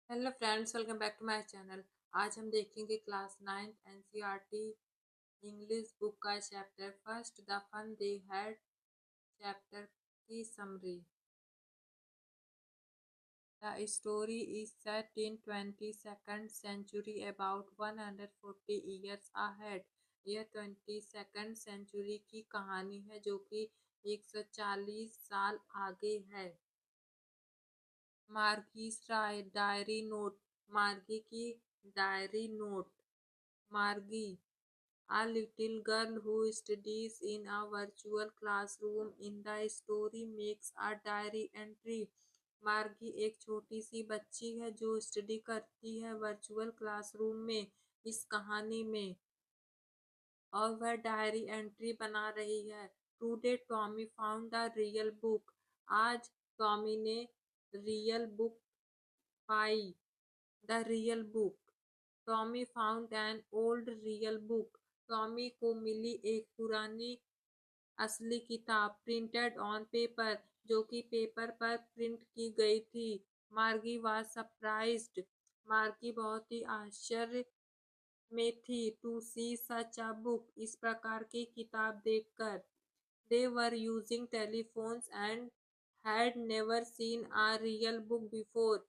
Hello friends, welcome back to my channel. आज हम देखेंगे class 9th NCERT English book का chapter first the fun they had chapter की समरी। The story is set in 22nd century about 140 years ahead। यह 22nd century की कहानी है जो कि 140 साल आगे है। मार्गीज डायरी नोट। मार्गी की डायरी नोट। मार्गी, a little girl who studies in a virtual classroom in the story, makes a diary entry। मार्गी एक छोटी सी बच्ची है जो स्टडी करती है वर्चुअल क्लासरूम में इस कहानी में, और वह डायरी एंट्री बना रही है। Today Tommy found the real book. आज टॉमी ने real book pi. The real book. Tommy found an old real book. Tommy को मिली एक पुरानी असली किताब, प्रिंटेड ऑन पेपर, जो कि पेपर पर प्रिंट की गई थी। मार्गी वाज सरप्राइज्ड। मार्गी बहुत ही आश्चर्य में थी। To C such a book, इस प्रकार की किताब देखकर। They were using telephones and had never seen a real book before.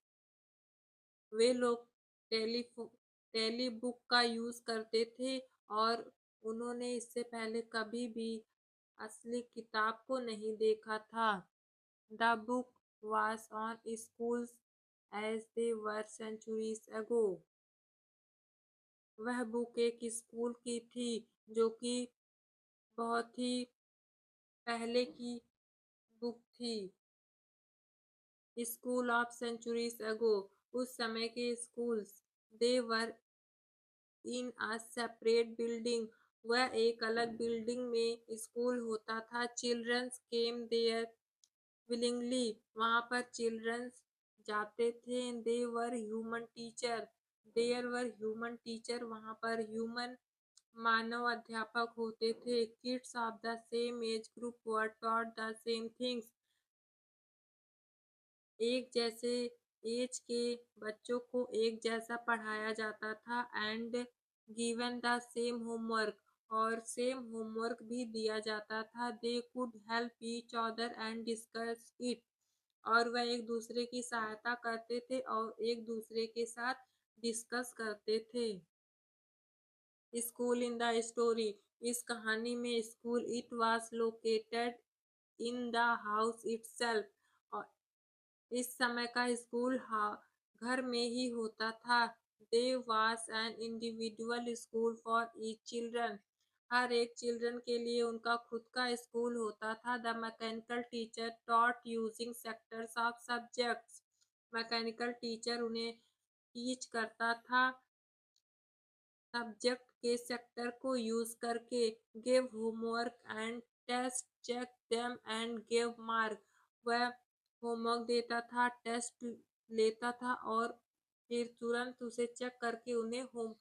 वे लोग टेली बुक का यूज करते थे और उन्होंने इससे पहले कभी भी असली किताब को नहीं देखा था। The book was on schools as they were centuries ago। वह बुक एक स्कूल की थी जो कि बहुत ही पहले की बुक थी। स्कूल ऑफ सेंचुरीज अगो, उस समय के schools. They were in a separate building, वह एक अलग बिल्डिंग में स्कूल होता था। चिल्ड्रंस केम देयर विलिंगली, वहां पर चिल्ड्रंस जाते थे। They were human teacher. There were human teacher, वहां पर ह्यूमन मानव अध्यापक होते थे। Kids of the same age group were taught the same things. एक जैसे एज के बच्चों को एक जैसा पढ़ाया जाता था। And given the same homework, और सेम होमवर्क भी दिया जाता था। They could help each other and discuss it, और वह एक दूसरे की सहायता करते थे और एक दूसरे के साथ डिस्कस करते थे। स्कूल इन द स्टोरी, इस कहानी में school it was located in the house itself, और इस समय का स्कूल घर में ही होता था। They was an individual school for each children, हर एक चिल्ड्रन के लिए उनका खुद का स्कूल होता था। The mechanical teacher taught using sectors of subjects, mechanical teacher उन्हें टीच करता था सब्जेक्ट के सेक्टर को यूज करके। Give homework and test, check them and give mark, वह होमवर्क देता था, टेस्ट लेता था और फिर तुरंत उसे चेक करके उन्हें होम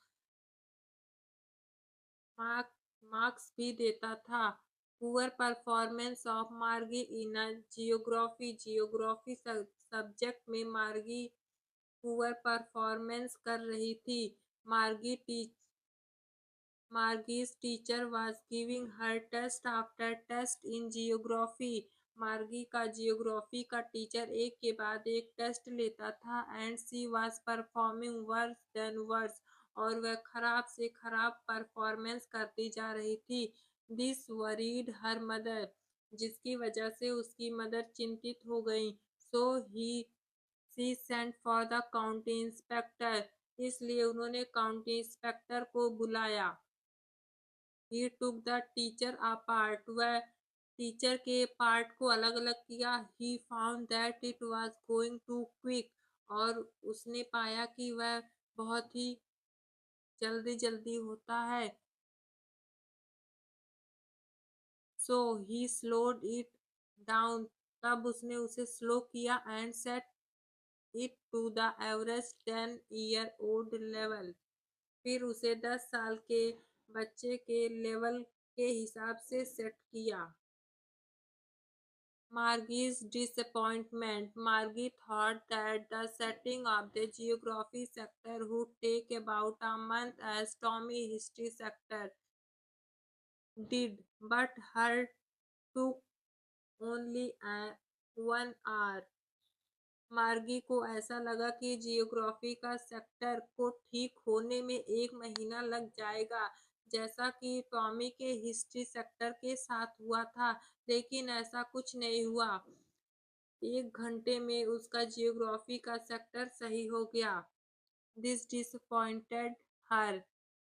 मार्क मार्क्स भी देता था। पुअर परफॉर्मेंस ऑफ मार्गी इन जियोग्राफी, जियोग्राफी सब्जेक्ट में मार्गी पुअर परफॉर्मेंस कर रही थी। मार्गी Margie's teacher was giving her test after test in geography। मार्गी का जियोग्राफी का टीचर एक के बाद एक टेस्ट लेता था। And she was performing worse than worse, और वह खराब से खराब परफॉर्मेंस करती जा रही थी। दिस वरीड हर मदर, जिसकी वजह से उसकी मदर चिंतित हो गई। So he she sent for the county inspector, इसलिए उन्होंने काउंटी इंस्पेक्टर को बुलाया। He took the teacher apart, वह टीचर के पार्ट को अलग अलग किया। He found that it was going too quick, और उसने पाया कि वह बहुत ही जल्दी जल्दी होता है। So he slowed it down, तब उसने उसे स्लो किया। And set it to the average 10-year-old level, फिर उसे 10 साल के बच्चे के लेवल के हिसाब से सेट किया। Margie's disappointment. Margie thought that the setting of the geography sector would take about a month as Tommy history sector did, but her took only 1 hour. मार्गी को ऐसा लगा कि जियोग्राफी का सेक्टर को ठीक होने में 1 महीना लग जाएगा, जैसा कि टॉमी के हिस्ट्री सेक्टर के साथ हुआ था, लेकिन ऐसा कुछ नहीं हुआ। 1 घंटे में उसका जियोग्राफी का सेक्टर सही हो गया। दिस डिसअपॉइंटेड हर,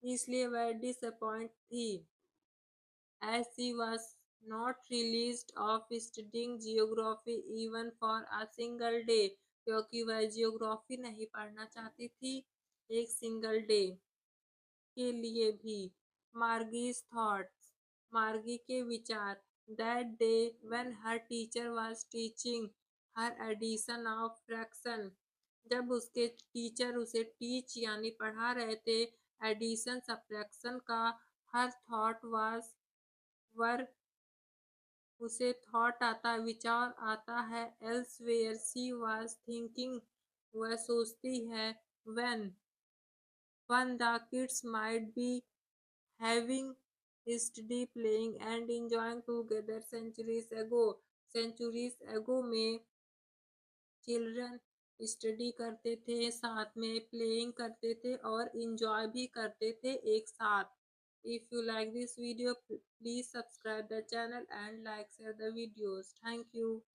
इसलिए वह डिसअपॉइंट थी। As she was not released of studying geography even for a single day, क्योंकि वह जियोग्राफी नहीं पढ़ना चाहती थी एक सिंगल डे के लिए भी। मार्गीज थॉट्स, मार्गी के विचार। That day when her teacher was teaching her addition of fraction, जब उसके टीचर उसे टीच यानी पढ़ा रहे थे एडिशन सब्ट्रैक्शन का, हर थॉट वाज वर, उसे थॉट आता, विचार आता है। एल्सवेयर शी वाज थिंकिंग, वह सोचती है। When, one the kids might be having study playing and enjoying together centuries ago में चिल्ड्रन स्टडी करते थे, साथ में प्लेइंग करते थे और इंजॉय भी करते थे एक साथ। If you like this video, please subscribe the channel and like share the videos. Thank you.